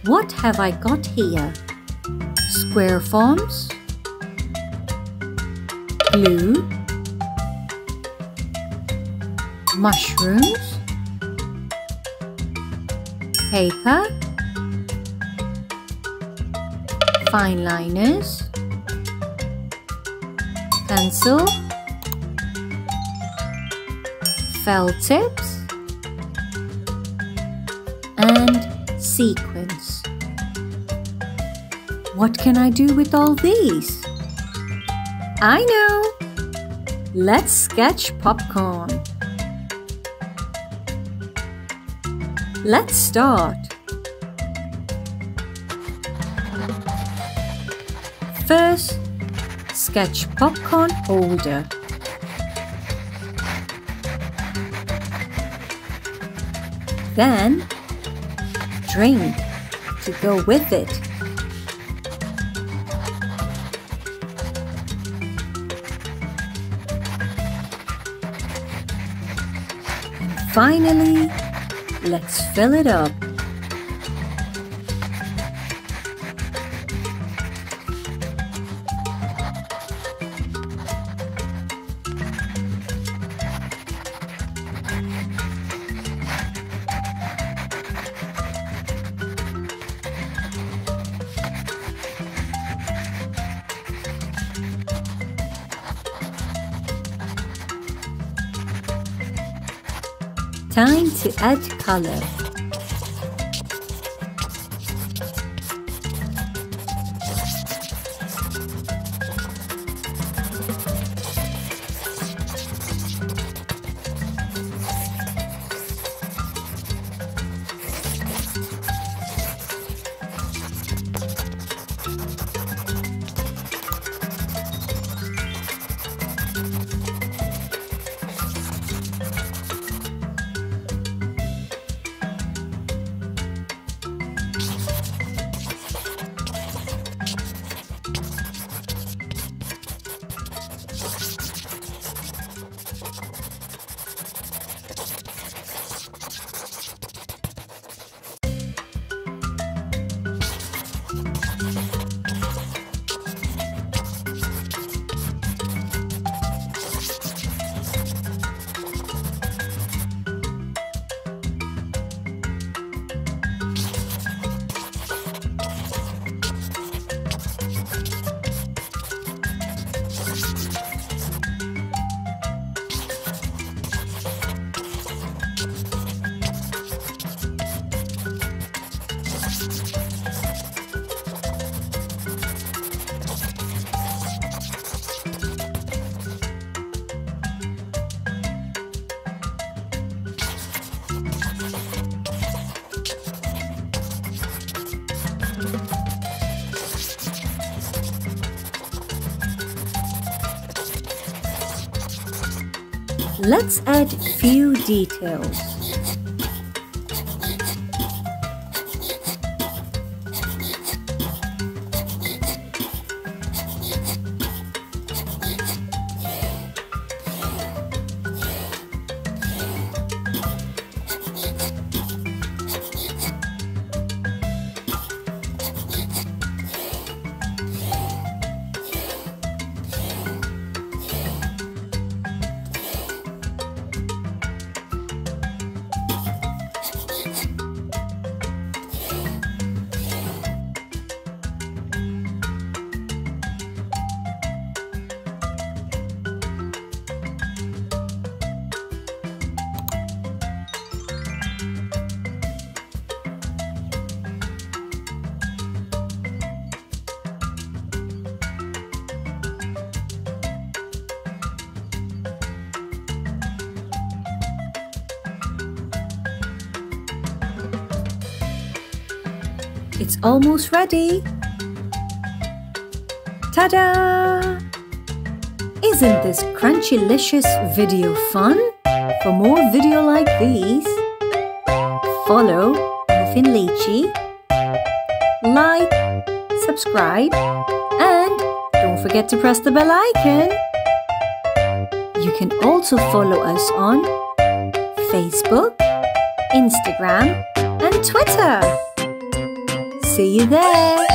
What have I got here? Square forms, glue, mushrooms, paper, fine liners, pencil, felt tips, and sequins. What can I do with all these? I know! Let's sketch popcorn. Let's start. First, sketch popcorn holder. Then, drink to go with it. And finally, let's fill it up. Time to add color. Let's add few details. It's almost ready. Ta-da! Isn't this crunchy-licious video fun? For more video like these, follow Elfin Lichi, like, subscribe, and don't forget to press the bell icon. You can also follow us on Facebook, Instagram, and Twitter. See you there.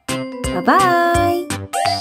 Bye-bye.